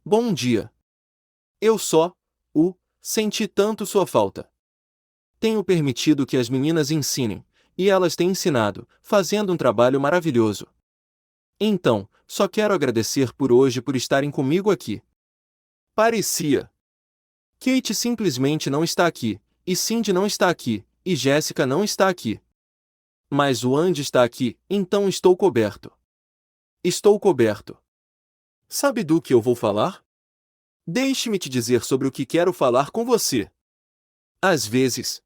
Bom dia. Senti tanto sua falta. Tenho permitido que as meninas ensinem, e elas têm ensinado, fazendo um trabalho maravilhoso. Então, só quero agradecer por hoje por estarem comigo aqui. Parecia. Kate simplesmente não está aqui, e Cindy não está aqui, e Jéssica não está aqui. Mas o Andy está aqui, então estou coberto. Estou coberto. Sabe do que eu vou falar? Deixe-me te dizer sobre o que quero falar com você. Às vezes,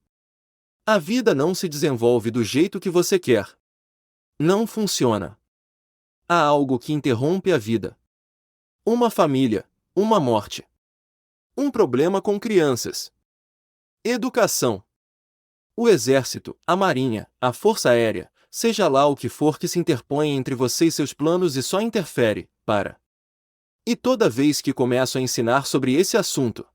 a vida não se desenvolve do jeito que você quer. Não funciona. Há algo que interrompe a vida. Uma família, uma morte. Um problema com crianças. Educação. O exército, a marinha, a força aérea, seja lá o que for que se interpõe entre você e seus planos e só interfere, para. E toda vez que começo a ensinar sobre esse assunto,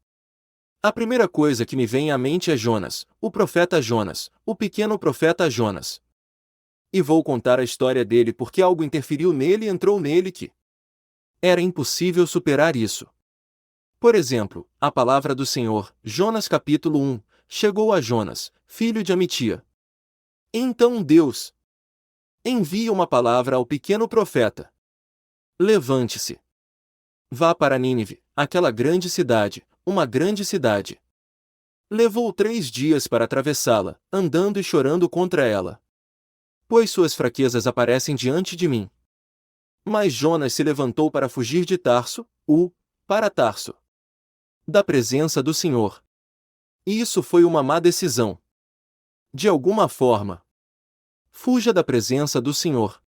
a primeira coisa que me vem à mente é Jonas, o profeta Jonas, o pequeno profeta Jonas. E vou contar a história dele porque algo interferiu nele e entrou nele que era impossível superar isso. Por exemplo, a palavra do Senhor, Jonas capítulo 1, chegou a Jonas, filho de Amitia. Então Deus envia uma palavra ao pequeno profeta. Levante-se. Vá para Nínive, aquela grande cidade, uma grande cidade. Levou 3 dias para atravessá-la, andando e chorando contra ela. Pois suas fraquezas aparecem diante de mim. Mas Jonas se levantou para fugir de Tarso, para Tarso, da presença do Senhor. E isso foi uma má decisão. De alguma forma, fuja da presença do Senhor.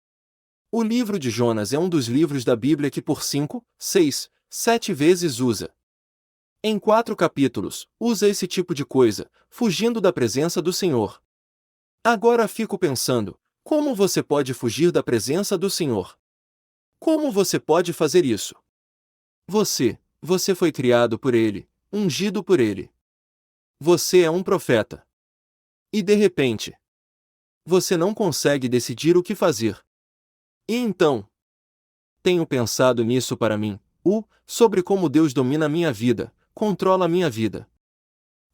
O livro de Jonas é um dos livros da Bíblia que por 5, 6, 7 vezes usa. Em 4 capítulos, usa esse tipo de coisa, fugindo da presença do Senhor. Agora fico pensando, como você pode fugir da presença do Senhor? Como você pode fazer isso? Você foi criado por Ele, ungido por Ele. Você é um profeta. E de repente, você não consegue decidir o que fazer. E então, tenho pensado nisso para mim, sobre como Deus domina minha vida, controla minha vida.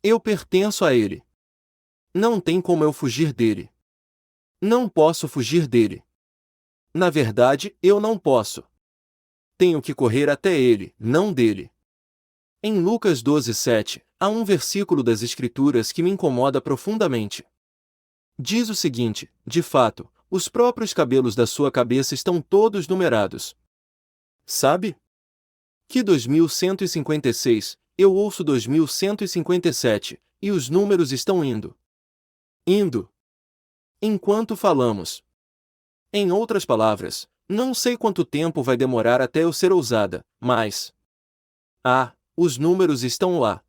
Eu pertenço a Ele. Não tem como eu fugir dele. Não posso fugir dele. Na verdade, eu não posso. Tenho que correr até Ele, não dele. Em Lucas 12:7, há um versículo das Escrituras que me incomoda profundamente. Diz o seguinte: de fato, os próprios cabelos da sua cabeça estão todos numerados. Sabe? Que 2156, eu ouço 2157, e os números estão indo. Indo. Enquanto falamos. Em outras palavras, não sei quanto tempo vai demorar até eu ser ousada, mas... os números estão lá.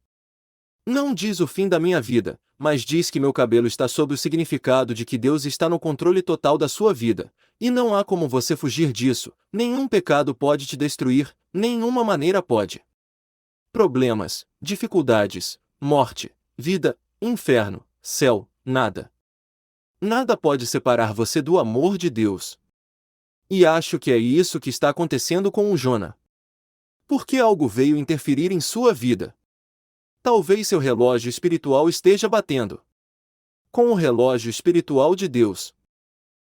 Não diz o fim da minha vida, mas diz que meu cabelo está sob o significado de que Deus está no controle total da sua vida, e não há como você fugir disso, nenhum pecado pode te destruir, nenhuma maneira pode. Problemas, dificuldades, morte, vida, inferno, céu, nada. Nada pode separar você do amor de Deus. E acho que é isso que está acontecendo com o Jona. Porque algo veio interferir em sua vida. Talvez seu relógio espiritual esteja batendo com o relógio espiritual de Deus.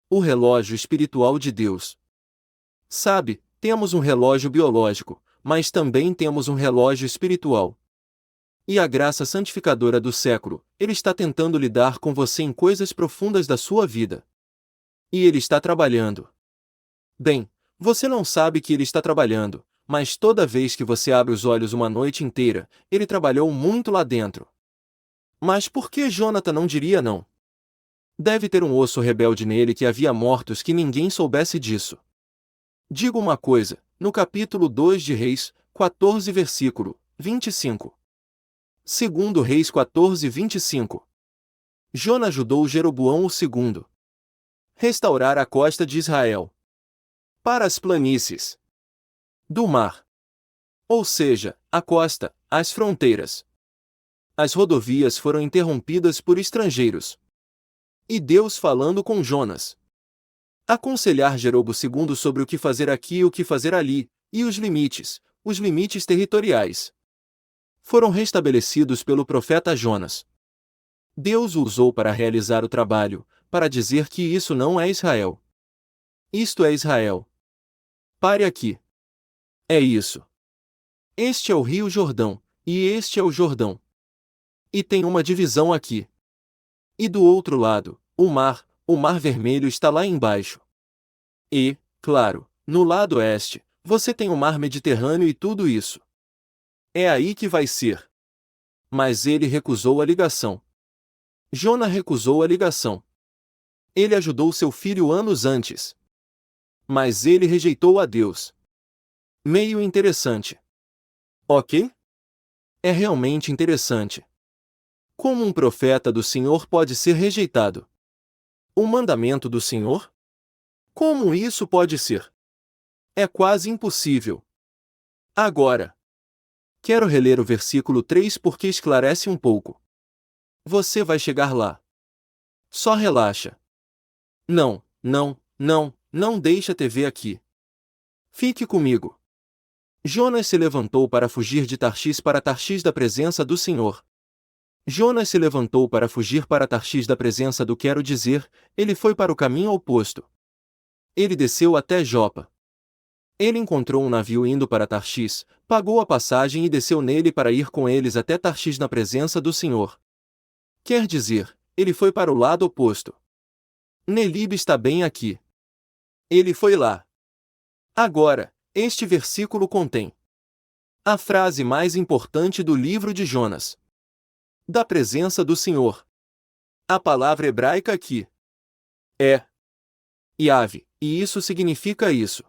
O relógio espiritual de Deus. Sabe, temos um relógio biológico, mas também temos um relógio espiritual. E a graça santificadora do século, Ele está tentando lidar com você em coisas profundas da sua vida. E Ele está trabalhando. Bem, você não sabe que Ele está trabalhando, mas toda vez que você abre os olhos uma noite inteira, Ele trabalhou muito lá dentro. Mas por que Jonathan não diria não? Deve ter um osso rebelde nele que havia mortos que ninguém soubesse disso. Digo uma coisa, no capítulo 2 de Reis, 14 versículo 25. Segundo Reis 14, 25. Jona ajudou Jeroboão II restaurar a costa de Israel para as planícies do mar. Ou seja, a costa, as fronteiras. As rodovias foram interrompidas por estrangeiros. E Deus falando com Jonas. Aconselhar Jerobo II sobre o que fazer aqui e o que fazer ali, e os limites, os limites territoriais foram restabelecidos pelo profeta Jonas. Deus o usou para realizar o trabalho, para dizer que isso não é Israel. Isto é Israel. Pare aqui. É isso. Este é o Rio Jordão, e este é o Jordão. E tem uma divisão aqui. E do outro lado, o Mar Vermelho está lá embaixo. E, claro, no lado oeste, você tem o Mar Mediterrâneo e tudo isso. É aí que vai ser. Mas ele recusou a ligação. Jona recusou a ligação. Ele ajudou seu filho anos antes. Mas ele rejeitou a Deus. Meio interessante. Ok? É realmente interessante. Como um profeta do Senhor pode ser rejeitado? O mandamento do Senhor? Como isso pode ser? É quase impossível. Agora, quero reler o versículo 3 porque esclarece um pouco. Você vai chegar lá. Só relaxa. Não deixe a TV aqui. Fique comigo. Jonas se levantou para fugir de Tarshish para Tarshish da presença do Senhor. Jonas se levantou para fugir para Tarshish da presença do quero dizer, ele foi para o caminho oposto. Ele desceu até Jopa. Ele encontrou um navio indo para Tarshish, pagou a passagem e desceu nele para ir com eles até Tarshish na presença do Senhor. Quer dizer, ele foi para o lado oposto. Nelib está bem aqui. Ele foi lá. Agora, este versículo contém a frase mais importante do livro de Jonas. Da presença do Senhor. A palavra hebraica aqui é Yahvé, e isso significa isso.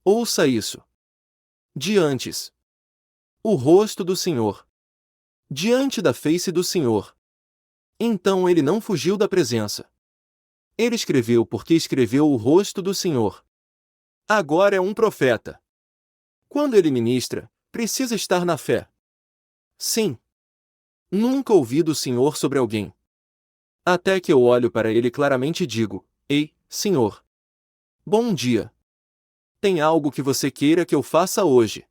Ouça isso. Diantes. O rosto do Senhor. Diante da face do Senhor. Então ele não fugiu da presença. Ele escreveu porque escreveu o rosto do Senhor. Agora é um profeta. Quando ele ministra, precisa estar na fé. Sim. Nunca ouvi do Senhor sobre alguém. Até que eu olho para ele claramente e digo: Ei, Senhor. Bom dia. Tem algo que você queira que eu faça hoje?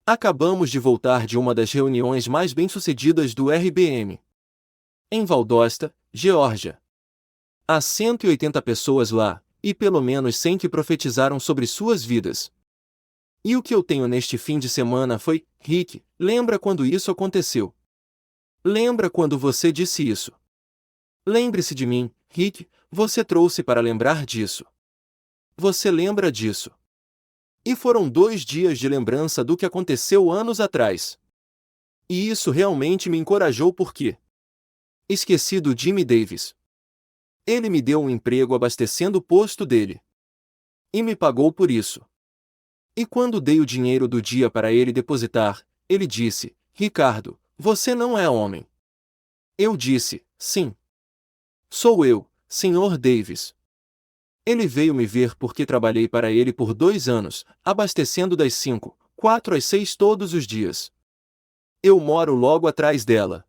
Acabamos de voltar de uma das reuniões mais bem-sucedidas do RBM. Em Valdosta, Geórgia. Há 180 pessoas lá, e pelo menos 100 que profetizaram sobre suas vidas. E o que eu tenho neste fim de semana foi: Rick, lembra quando isso aconteceu? Lembra quando você disse isso? Lembre-se de mim, Rick, você trouxe para lembrar disso. Você lembra disso? E foram 2 dias de lembrança do que aconteceu anos atrás. E isso realmente me encorajou porque esqueci do Jimmy Davis. Ele me deu um emprego abastecendo o posto dele. E me pagou por isso. E quando dei o dinheiro do dia para ele depositar, ele disse: Ricardo, você não é homem. Eu disse: sim. Sou eu, Sr. Davis. Ele veio me ver porque trabalhei para ele por 2 anos, abastecendo das 5, 4 às 6 todos os dias. Eu moro logo atrás dela.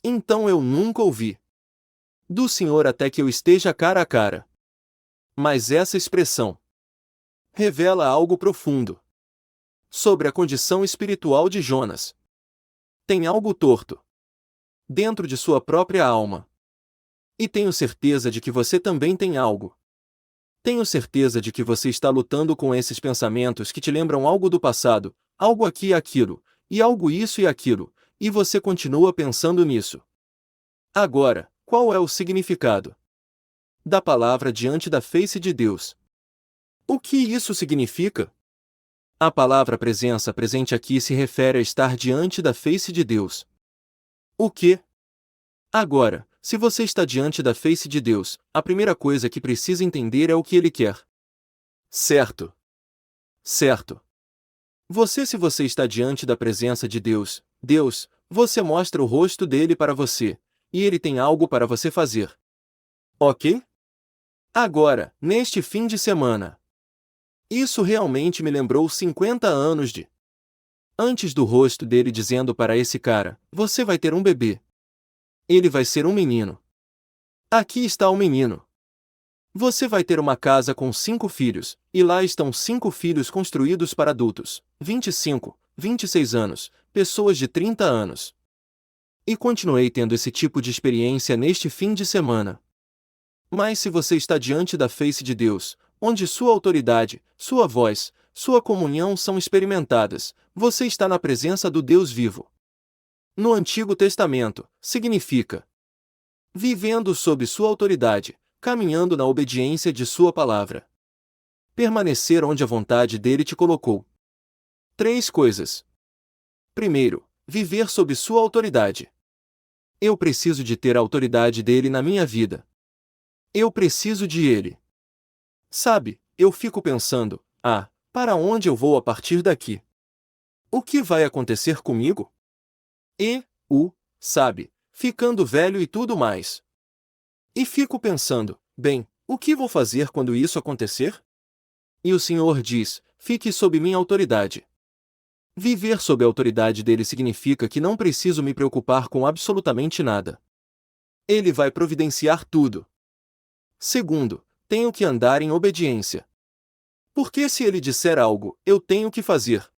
Então eu nunca ouvi do Senhor até que eu esteja cara a cara. Mas essa expressão revela algo profundo sobre a condição espiritual de Jonas. Tem algo torto dentro de sua própria alma. E tenho certeza de que você também tem algo. Tenho certeza de que você está lutando com esses pensamentos que te lembram algo do passado, algo aqui e aquilo, e algo isso e aquilo, e você continua pensando nisso. Agora, qual é o significado da palavra diante da face de Deus? O que isso significa? A palavra presença presente aqui se refere a estar diante da face de Deus. O que? Agora, se você está diante da face de Deus, a primeira coisa que precisa entender é o que Ele quer. Certo? Certo. Se você está diante da presença de Deus, você mostra o rosto dele para você, e ele tem algo para você fazer. Ok? Agora, neste fim de semana. Isso realmente me lembrou 50 anos de antes do rosto dele dizendo para esse cara: você vai ter um bebê. Ele vai ser um menino. Aqui está o menino. Você vai ter uma casa com 5 filhos, e lá estão 5 filhos construídos para adultos, 25, 26 anos, pessoas de 30 anos. E continuei tendo esse tipo de experiência neste fim de semana. Mas se você está diante da face de Deus, onde sua autoridade, sua voz, sua comunhão são experimentadas, você está na presença do Deus vivo. No Antigo Testamento, significa vivendo sob sua autoridade, caminhando na obediência de sua palavra. Permanecer onde a vontade dele te colocou. 3 coisas. Primeiro, viver sob sua autoridade. Eu preciso de ter a autoridade dele na minha vida. Eu preciso de ele. Sabe, eu fico pensando, para onde eu vou a partir daqui? O que vai acontecer comigo? Sabe, ficando velho e tudo mais. E fico pensando, bem, o que vou fazer quando isso acontecer? E o Senhor diz, fique sob minha autoridade. Viver sob a autoridade dele significa que não preciso me preocupar com absolutamente nada. Ele vai providenciar tudo. Segundo, tenho que andar em obediência. Porque se ele disser algo, eu tenho que fazer.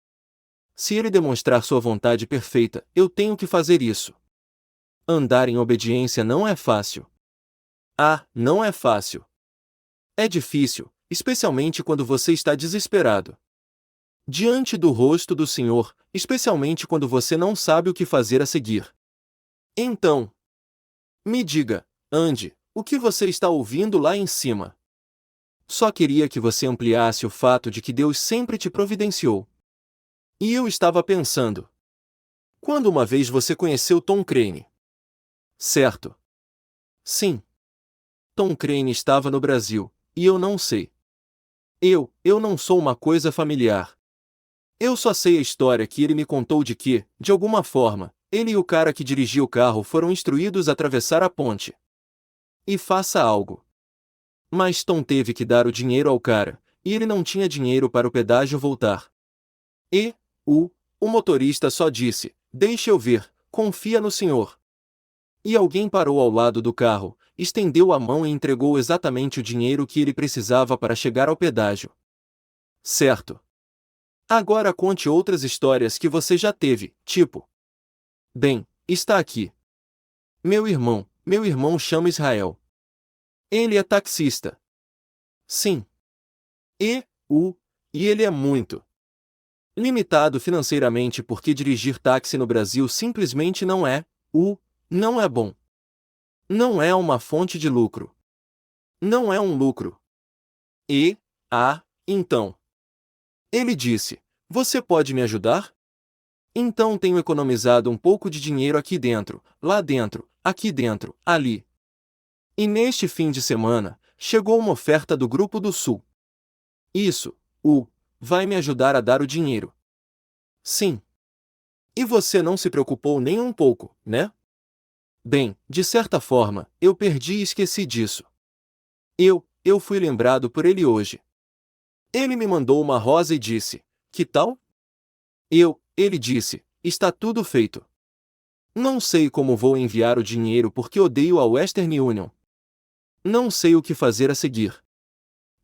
Se ele demonstrar sua vontade perfeita, eu tenho que fazer isso. Andar em obediência não é fácil. Não é fácil. É difícil, especialmente quando você está desesperado. Diante do rosto do Senhor, especialmente quando você não sabe o que fazer a seguir. Então, me diga, Andy, o que você está ouvindo lá em cima? Só queria que você ampliasse o fato de que Deus sempre te providenciou. E eu estava pensando. Quando uma vez você conheceu Tom Crane? Certo. Sim. Tom Crane estava no Brasil, e eu não sei. Eu não sou uma coisa familiar. Eu só sei a história que ele me contou de que, de alguma forma, ele e o cara que dirigia o carro foram instruídos a atravessar a ponte. E faça algo. Mas Tom teve que dar o dinheiro ao cara, e ele não tinha dinheiro para o pedágio voltar. O motorista só disse, deixe eu ver, confia no senhor. E alguém parou ao lado do carro, estendeu a mão e entregou exatamente o dinheiro que ele precisava para chegar ao pedágio. Certo. Agora conte outras histórias que você já teve, tipo. Bem, está aqui. Meu irmão chama Israel. Ele é taxista. Sim. E ele é muito limitado financeiramente porque dirigir táxi no Brasil simplesmente não é bom. Não é uma fonte de lucro. Não é um lucro. Então. Ele disse, você pode me ajudar? Então tenho economizado um pouco de dinheiro aqui dentro, lá dentro, aqui dentro, ali. E neste fim de semana, chegou uma oferta do Grupo do Sul. Isso, vai me ajudar a dar o dinheiro. Sim. E você não se preocupou nem um pouco, né? Bem, de certa forma, eu perdi e esqueci disso. Eu fui lembrado por ele hoje. Ele me mandou uma rosa e disse, que tal? Ele disse, está tudo feito. Não sei como vou enviar o dinheiro porque odeio a Western Union. Não sei o que fazer a seguir.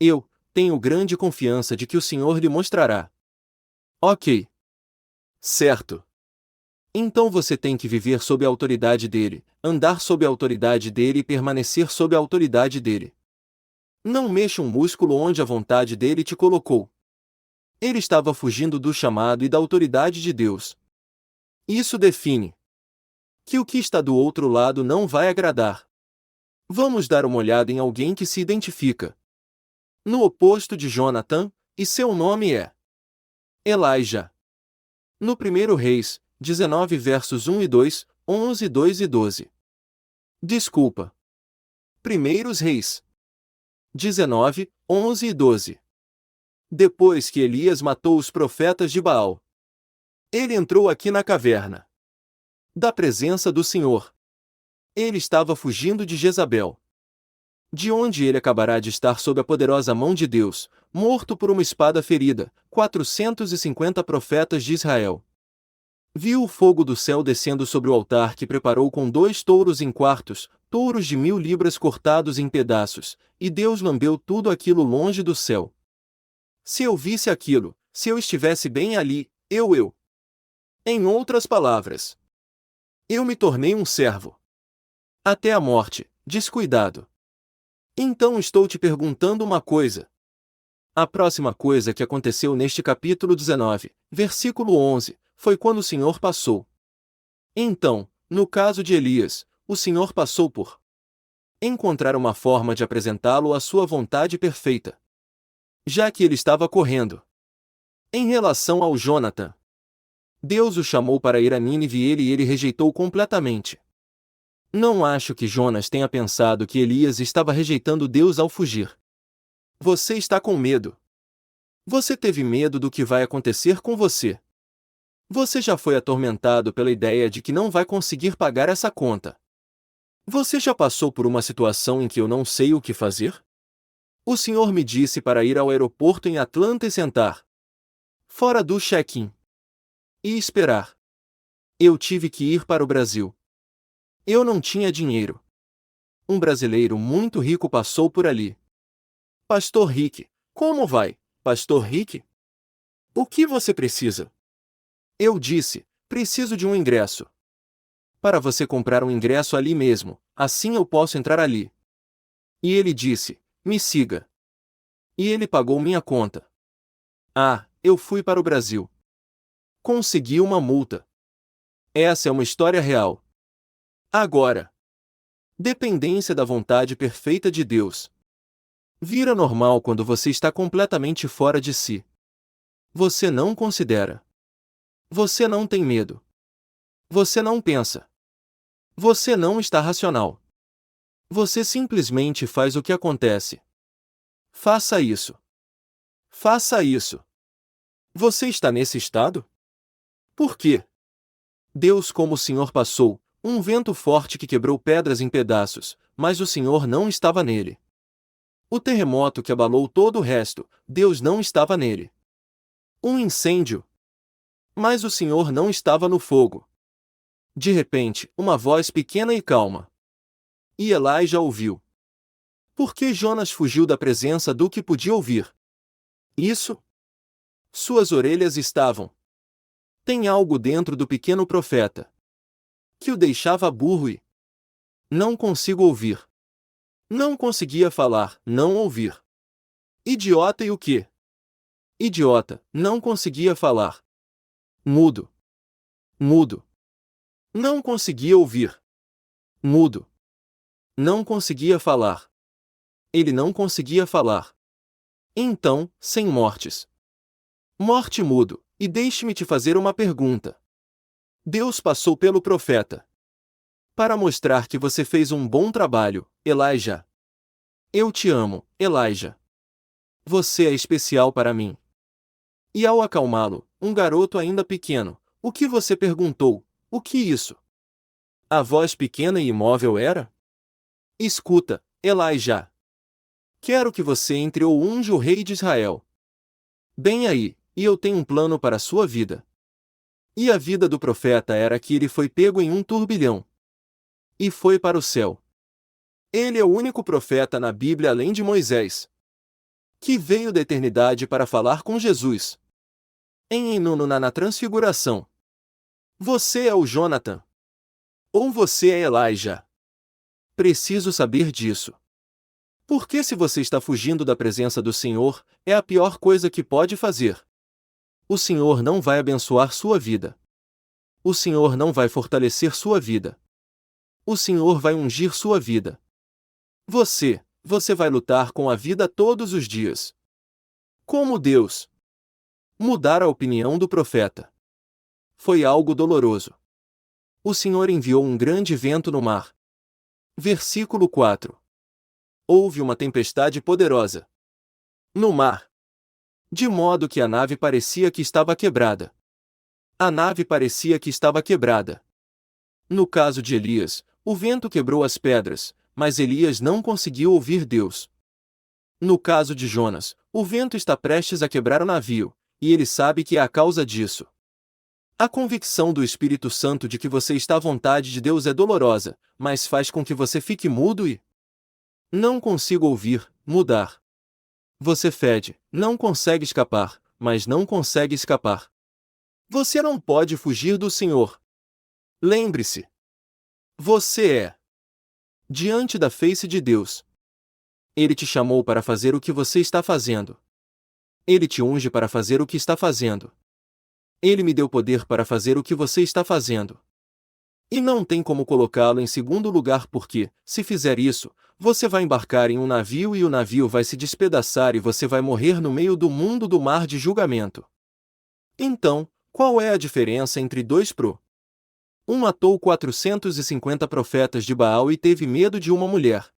Eu tenho grande confiança de que o Senhor lhe mostrará. Ok. Certo. Então você tem que viver sob a autoridade dele, andar sob a autoridade dele e permanecer sob a autoridade dele. Não mexa um músculo onde a vontade dele te colocou. Ele estava fugindo do chamado e da autoridade de Deus. Isso define que o que está do outro lado não vai agradar. Vamos dar uma olhada em alguém que se identifica no oposto de Jonathan, e seu nome é Elijah. No 1 Reis, 19 versos 1 e 2, 11, 2 e 12. Desculpa. 1 Reis 19, 11 e 12. Depois que Elias matou os profetas de Baal, ele entrou aqui na caverna da presença do Senhor. Ele estava fugindo de Jezabel. De onde ele acabará de estar sob a poderosa mão de Deus, morto por uma espada ferida, 450 profetas de Israel. Viu o fogo do céu descendo sobre o altar que preparou com 2 touros em quartos, touros de 1000 libras cortados em pedaços, e Deus lambeu tudo aquilo longe do céu. Se eu visse aquilo, se eu estivesse bem ali, eu. Em outras palavras, eu me tornei um servo. Até a morte, descuidado. Então estou te perguntando uma coisa. A próxima coisa que aconteceu neste capítulo 19, versículo 11, foi quando o Senhor passou. Então, no caso de Elias, o Senhor passou por encontrar uma forma de apresentá-lo à sua vontade perfeita. Já que ele estava correndo. Em relação ao Jonathan, Deus o chamou para ir a Nínive e ele rejeitou completamente. Não acho que Jonas tenha pensado que Elias estava rejeitando Deus ao fugir. Você está com medo. Você teve medo do que vai acontecer com você. Você já foi atormentado pela ideia de que não vai conseguir pagar essa conta. Você já passou por uma situação em que eu não sei o que fazer? O Senhor me disse para ir ao aeroporto em Atlanta e sentar fora do check-in e esperar. Eu tive que ir para o Brasil. Eu não tinha dinheiro. Um brasileiro muito rico passou por ali. Pastor Rick, como vai, Pastor Rick? O que você precisa? Eu disse, preciso de um ingresso. Para você comprar um ingresso ali mesmo, assim eu posso entrar ali. E ele disse, me siga. E ele pagou minha conta. Ah, eu fui para o Brasil. Consegui uma multa. Essa é uma história real. Agora, dependência da vontade perfeita de Deus. Vira normal quando você está completamente fora de si. Você não considera. Você não tem medo. Você não pensa. Você não está racional. Você simplesmente faz o que acontece. Faça isso. Faça isso. Você está nesse estado? Por quê? Deus, como o Senhor passou, um vento forte que quebrou pedras em pedaços, mas o Senhor não estava nele. O terremoto que abalou todo o resto, Deus não estava nele. Um incêndio. Mas o Senhor não estava no fogo. De repente, uma voz pequena e calma. E Elijah ouviu. Por que Jonas fugiu da presença do que podia ouvir? Isso? Suas orelhas estavam. Tem algo dentro do pequeno profeta que o deixava burro e não consigo ouvir. Não conseguia falar, não ouvir. Idiota e o quê? Idiota, não conseguia falar. Mudo. Mudo. Não conseguia ouvir. Mudo. Não conseguia falar. Ele não conseguia falar. Então, sem mortes. Morte mudo, e deixe-me te fazer uma pergunta. Deus passou pelo profeta para mostrar que você fez um bom trabalho, Elijah. Eu te amo, Elijah. Você é especial para mim. E ao acalmá-lo, um garoto ainda pequeno, o que você perguntou? O que isso? A voz pequena e imóvel era? Escuta, Elijah. Quero que você entre ou unja o rei de Israel. Bem aí, e eu tenho um plano para a sua vida. E a vida do profeta era que ele foi pego em um turbilhão. E foi para o céu. Ele é o único profeta na Bíblia além de Moisés, que veio da eternidade para falar com Jesus. Em Enono na Transfiguração. Você é o Jonathan. Ou você é Elijah. Preciso saber disso. Porque se você está fugindo da presença do Senhor, é a pior coisa que pode fazer. O Senhor não vai abençoar sua vida. O Senhor não vai fortalecer sua vida. O Senhor vai ungir sua vida. Você vai lutar com a vida todos os dias. Como Deus. Mudar a opinião do profeta. Foi algo doloroso. O Senhor enviou um grande vento no mar. Versículo 4. Houve uma tempestade poderosa no mar, de modo que a nave parecia que estava quebrada. A nave parecia que estava quebrada. No caso de Elias, o vento quebrou as pedras, mas Elias não conseguiu ouvir Deus. No caso de Jonas, o vento está prestes a quebrar o navio, e ele sabe que é a causa disso. A convicção do Espírito Santo de que você está à vontade de Deus é dolorosa, mas faz com que você fique mudo e não consiga ouvir, mudar. Você fede, não consegue escapar, mas não consegue escapar. Você não pode fugir do Senhor. Lembre-se. Você é diante da face de Deus. Ele te chamou para fazer o que você está fazendo. Ele te unge para fazer o que está fazendo. Ele me deu poder para fazer o que você está fazendo. E não tem como colocá-lo em segundo lugar porque, se fizer isso, você vai embarcar em um navio e o navio vai se despedaçar e você vai morrer no meio do mundo do mar de julgamento. Então, qual é a diferença entre dois pro? Um matou 450 profetas de Baal e teve medo de uma mulher.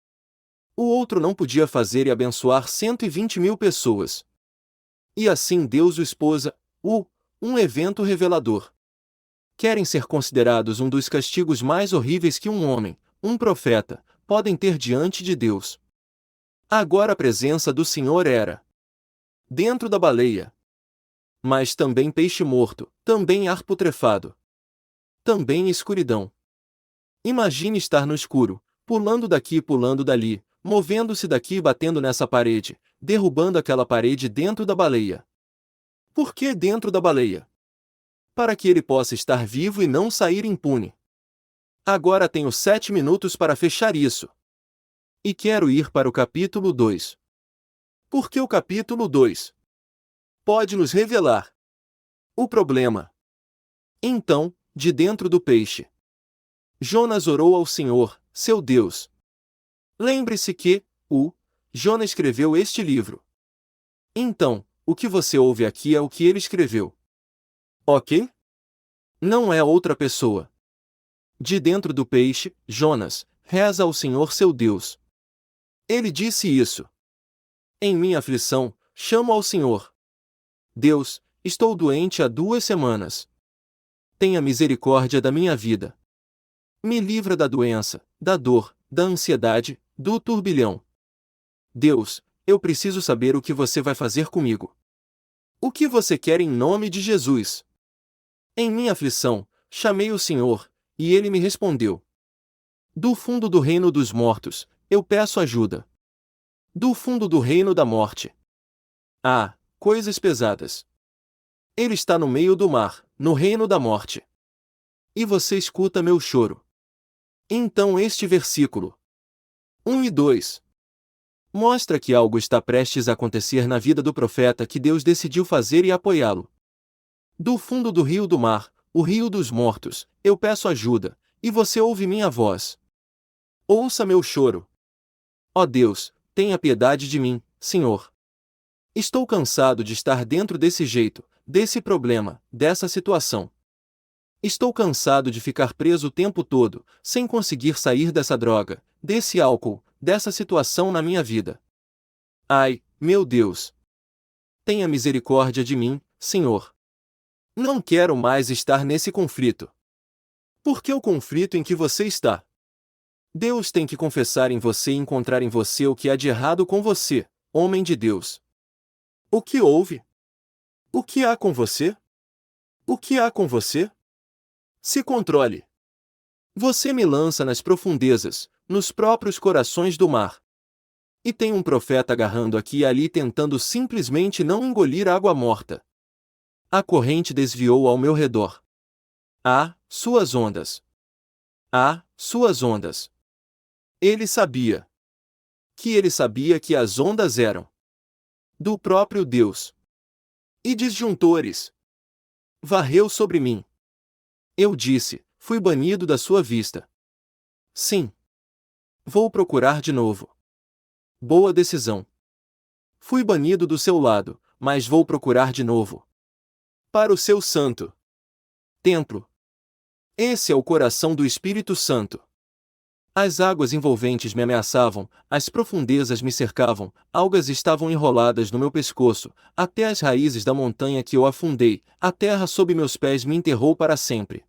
O outro não podia fazer e abençoar 120.000 pessoas. E assim Deus o esposa, um evento revelador. Querem ser considerados um dos castigos mais horríveis que um homem, um profeta, podem ter diante de Deus. Agora a presença do Senhor era dentro da baleia. Mas também peixe morto, também ar putrefado. Também escuridão. Imagine estar no escuro, pulando daqui e pulando dali, movendo-se daqui e batendo nessa parede, derrubando aquela parede dentro da baleia. Por que dentro da baleia? Para que ele possa estar vivo e não sair impune. Agora tenho 7 minutos para fechar isso. E quero ir para o capítulo 2. Porque o capítulo 2 pode nos revelar o problema. Então, de dentro do peixe, Jonas orou ao Senhor, seu Deus. Lembre-se que, Jonas escreveu este livro. Então, o que você ouve aqui é o que ele escreveu. Ok? Não é outra pessoa. De dentro do peixe, Jonas reza ao Senhor seu Deus. Ele disse isso. Em minha aflição, chamo ao Senhor. Deus, estou doente há 2 semanas. Tenha misericórdia da minha vida. Me livra da doença, da dor, da ansiedade, do turbilhão. Deus, eu preciso saber o que você vai fazer comigo. O que você quer em nome de Jesus? Em minha aflição, chamei o Senhor, e ele me respondeu. Do fundo do reino dos mortos, eu peço ajuda. Do fundo do reino da morte. Ah, coisas pesadas. Ele está no meio do mar, no reino da morte. E você escuta meu choro. Então este versículo 1 e 2 mostra que algo está prestes a acontecer na vida do profeta que Deus decidiu fazer e apoiá-lo. Do fundo do rio do mar, o rio dos mortos, eu peço ajuda, e você ouve minha voz. Ouça meu choro. Ó Deus, tenha piedade de mim, Senhor. Estou cansado de estar dentro desse jeito, desse problema, dessa situação. Estou cansado de ficar preso o tempo todo, sem conseguir sair dessa droga, desse álcool, dessa situação na minha vida. Ai, meu Deus! Tenha misericórdia de mim, Senhor. Não quero mais estar nesse conflito. Por que o conflito em que você está? Deus tem que confessar em você e encontrar em você o que há de errado com você, homem de Deus. O que houve? O que há com você? O que há com você? Se controle. Você me lança nas profundezas, nos próprios corações do mar. E tem um profeta agarrando aqui e ali tentando simplesmente não engolir água morta. A corrente desviou ao meu redor. Ah, suas ondas. Ah, suas ondas. Ele sabia. Que ele sabia que as ondas eram do próprio Deus. E disjuntores. Varreu sobre mim. Eu disse, fui banido da sua vista. Sim. Vou procurar de novo. Boa decisão. Fui banido do seu lado, mas vou procurar de novo. Para o seu santo templo. Esse é o coração do Espírito Santo. As águas envolventes me ameaçavam, as profundezas me cercavam, algas estavam enroladas no meu pescoço, até as raízes da montanha que eu afundei, a terra sob meus pés me enterrou para sempre.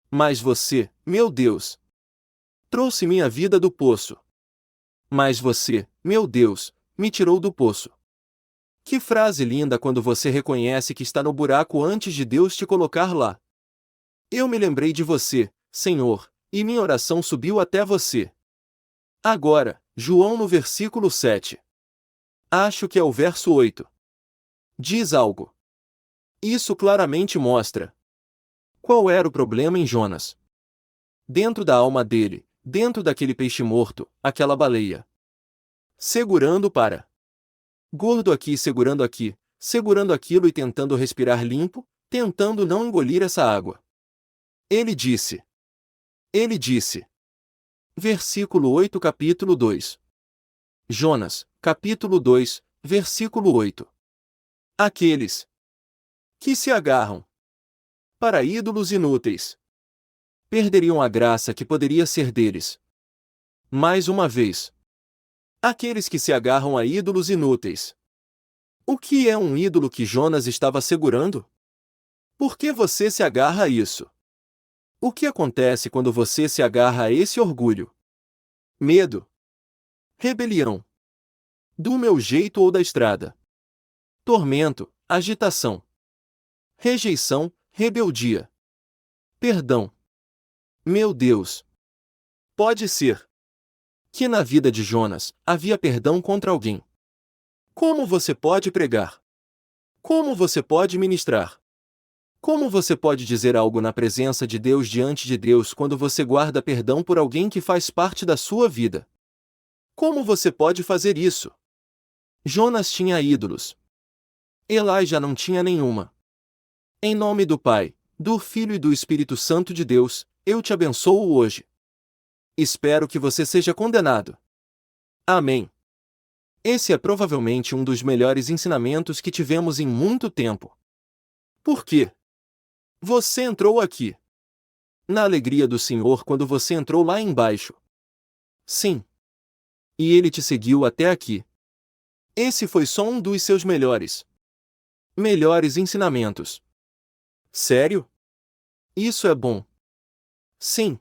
Mas você, meu Deus, trouxe minha vida do poço. Mas você, meu Deus, me tirou do poço. Que frase linda quando você reconhece que está no buraco antes de Deus te colocar lá. Eu me lembrei de você, Senhor, e minha oração subiu até você. Agora, João no versículo 7. Acho que é o verso 8. Diz algo. Isso claramente mostra qual era o problema em Jonas. Dentro da alma dele, dentro daquele peixe morto, aquela baleia. Segurando para. Gordo aqui, segurando aquilo e tentando respirar limpo, tentando não engolir essa água. Ele disse. Versículo 8, capítulo 2. Jonas, capítulo 2, versículo 8. Aqueles que se agarram para ídolos inúteis perderiam a graça que poderia ser deles. Mais uma vez. Aqueles que se agarram a ídolos inúteis. O que é um ídolo que Jonas estava segurando? Por que você se agarra a isso? O que acontece quando você se agarra a esse orgulho? Medo. Rebelião. Do meu jeito ou da estrada. Tormento, agitação. Rejeição, rebeldia. Perdão. Meu Deus. Pode ser que na vida de Jonas havia perdão contra alguém. Como você pode pregar? Como você pode ministrar? Como você pode dizer algo na presença de Deus diante de Deus quando você guarda perdão por alguém que faz parte da sua vida? Como você pode fazer isso? Jonas tinha ídolos. Eli já não tinha nenhuma. Em nome do Pai, do Filho e do Espírito Santo de Deus, eu te abençoo hoje. Espero que você seja condenado. Amém. Esse é provavelmente um dos melhores ensinamentos que tivemos em muito tempo. Por quê? Você entrou aqui na alegria do Senhor quando você entrou lá embaixo. Sim. E ele te seguiu até aqui. Esse foi só um dos seus melhores ensinamentos. Sério? Isso é bom. Sim.